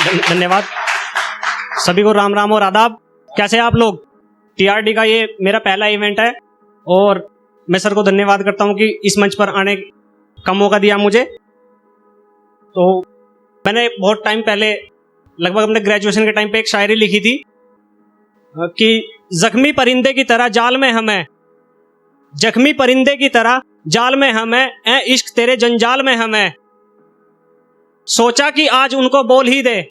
धन्यवाद। सभी को राम राम और आदाब। कैसे हैं आप लोग? टीआरडी का ये मेरा पहला इवेंट है और मैं सर को धन्यवाद करता हूं कि इस मंच पर आने का मौका दिया मुझे। तो मैंने बहुत टाइम पहले, लगभग अपने ग्रेजुएशन के टाइम पे, एक शायरी लिखी थी कि जख्मी परिंदे की तरह जाल में हम हैं, जख्मी परिंदे की तरह जाल में हम हैं, ए इश्क तेरे जंजाल में हम हैं। सोचा कि आज उनको बोल ही दे,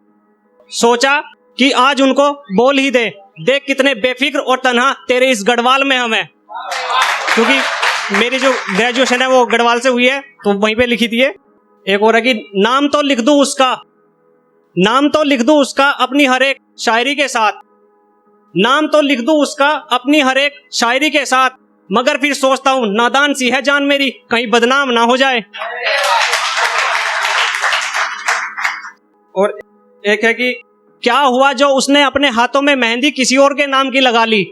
सोचा कि आज उनको बोल ही दे, देख कितने बेफिक्र और तन्हा तेरे इस गढ़वाल में हम हैं। क्योंकि मेरी जो ग्रेजुएशन है वो गढ़वाल से हुई है, तो वहीं पे लिखी थी ये। एक और है कि नाम तो लिख दूं उसका, नाम तो लिख दूं उसका अपनी हर एक शायरी के साथ, नाम तो लिख दूं उसका अपनी हर एक शायरी के साथ, मगर फिर सोचता हूं नादान सी है जान मेरी, कहीं बदनाम ना हो जाए। और एक है कि क्या हुआ जो उसने अपने हाथों में मेहंदी किसी और के नाम की लगा ली,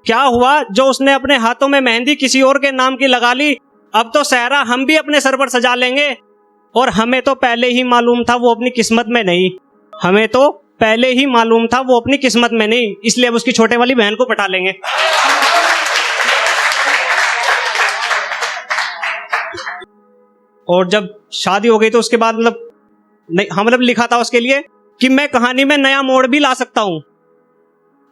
क्या हुआ जो उसने अपने हाथों में मेहंदी किसी और के नाम की लगा ली, अब तो सहरा हम भी अपने सर पर सजा लेंगे, और हमें तो पहले ही मालूम था वो अपनी किस्मत में नहीं, हमें तो पहले ही मालूम था वो अपनी किस्मत में नहीं, इसलिए अब उसकी छोटे वाली बहन को पटा लेंगे। और जब शादी हो गई तो उसके बाद मतलब लिखा था उसके लिए कि मैं कहानी में नया मोड़ भी ला सकता हूं,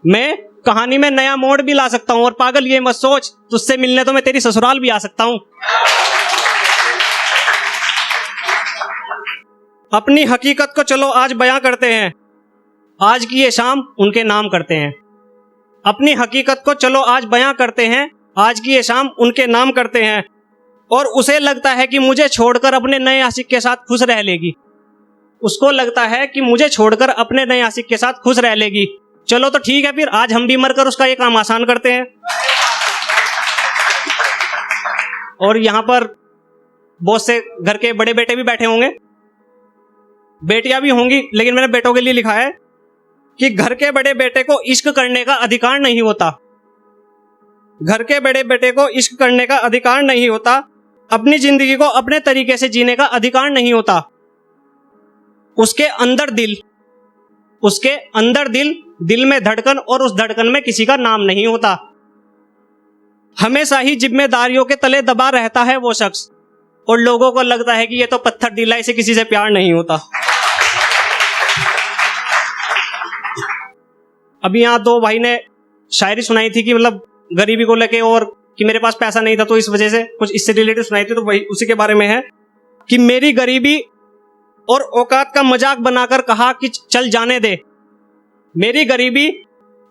मैं कहानी में नया मोड़ भी ला सकता हूं, और पागल ये मत सोच तुझसे मिलने तो मैं तेरी ससुराल भी आ सकता हूं। अपनी हकीकत को चलो आज बयां करते हैं, आज की ये शाम उनके नाम करते हैं। अपनी हकीकत को चलो आज बयां करते हैं, आज की ये शाम उनके नाम करते हैं। और उसे लगता है कि मुझे छोड़कर अपने नए आशिक के साथ खुश रह लेगी, उसको लगता है कि मुझे छोड़कर अपने नए आशिक के साथ खुश रह लेगी। चलो तो ठीक है, फिर आज हम भी मरकर उसका ये काम आसान करते हैं। और यहाँ पर बहुत से घर के बड़े बेटे भी बैठे होंगे, बेटियां भी होंगी, लेकिन मैंने बेटों के लिए लिखा है कि घर के बड़े बेटे को इश्क करने का अधिकार नहीं होता, घर के बड़े बेटे को इश्क करने का अधिकार नहीं होता, अपनी जिंदगी को अपने तरीके से जीने का अधिकार नहीं होता। उसके अंदर दिल, उसके अंदर दिल, दिल में धड़कन, और उस धड़कन में किसी का नाम नहीं होता। हमेशा ही जिम्मेदारियों के तले दबा रहता है वो शख्स, और लोगों को लगता है कि ये तो पत्थर दिल है, इसे किसी से प्यार नहीं होता। अभी यहाँ दो भाई ने शायरी सुनाई थी कि मतलब गरीबी को लेके, और कि मेरे पास पैसा नहीं था तो इस वजह से, कुछ इससे रिलेटेड सुनाई थी, तो वही उसी के बारे में है कि मेरी गरीबी और औकात का मजाक बनाकर कहा कि चल जाने दे, मेरी गरीबी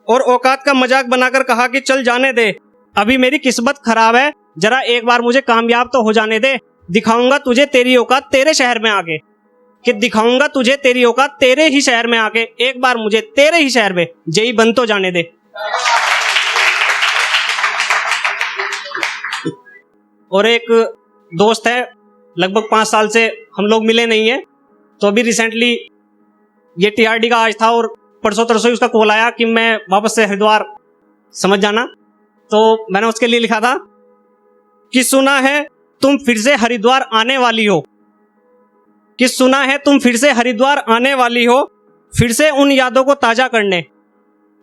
और औकात का मजाक बनाकर कहा कि चल जाने दे, अभी मेरी किस्मत खराब है, जरा एक बार मुझे कामयाब तो हो जाने दे, दिखाऊंगा तुझे तेरी औकात तेरे शहर में आके, कि दिखाऊंगा तुझे तेरी औकात तेरे ही शहर में आके, एक बार मुझे तेरे ही शहर में जेई बन तो जाने दे। और एक दोस्त है, लगभग 5 साल से हम लोग मिले नहीं है, तो अभी रिसेंटली ये टीआरडी का आज था और परसों तरसों उसका कॉल आया कि मैं वापस से हरिद्वार समझ जाना, तो मैंने उसके लिए लिखा था कि सुना है तुम फिर से हरिद्वार आने वाली हो, कि सुना है तुम फिर से हरिद्वार आने वाली हो, फिर से उन यादों को ताजा करने,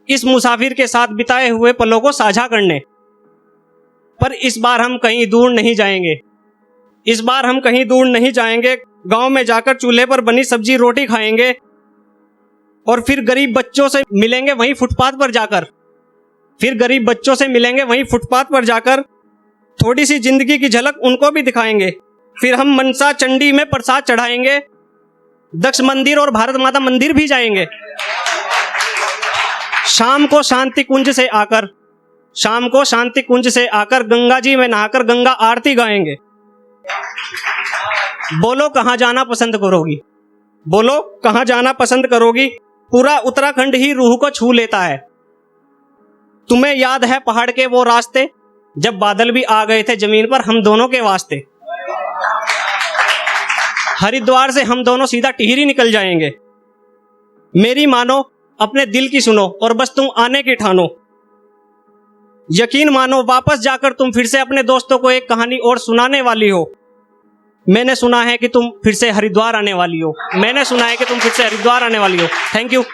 इस मुसाफिर के साथ बिताए हुए पलों को साझा करने। पर इस बार हम कहीं दूर नहीं जाएंगे, इस बार हम कहीं दूर नहीं जाएंगे, गांव में जाकर चूल्हे पर बनी सब्जी रोटी खाएंगे, और फिर गरीब बच्चों से मिलेंगे वहीं फुटपाथ पर जाकर, फिर गरीब बच्चों से मिलेंगे वहीं फुटपाथ पर जाकर, थोड़ी सी जिंदगी की झलक उनको भी दिखाएंगे, फिर हम मनसा चंडी में प्रसाद चढ़ाएंगे, दक्ष मंदिर और भारत माता मंदिर भी जाएंगे। शाम को शांति कुंज से आकर, शाम को शांति कुंज से आकर गंगा जी में नहाकर गंगा आरती गाएंगे। बोलो कहां जाना पसंद करोगी, बोलो कहां जाना पसंद करोगी, पूरा उत्तराखंड ही रूह को छू लेता है। तुम्हें याद है पहाड़ के वो रास्ते, जब बादल भी आ गए थे जमीन पर हम दोनों के वास्ते। हरिद्वार से हम दोनों सीधा टिहरी निकल जाएंगे। मेरी मानो, अपने दिल की सुनो, और बस तुम आने की ठानो। यकीन मानो वापस जाकर तुम फिर से अपने दोस्तों को एक कहानी और सुनाने वाली हो। मैंने सुना है कि तुम फिर से हरिद्वार आने वाली हो। मैंने सुना है कि तुम फिर से हरिद्वार आने वाली हो। Thank you.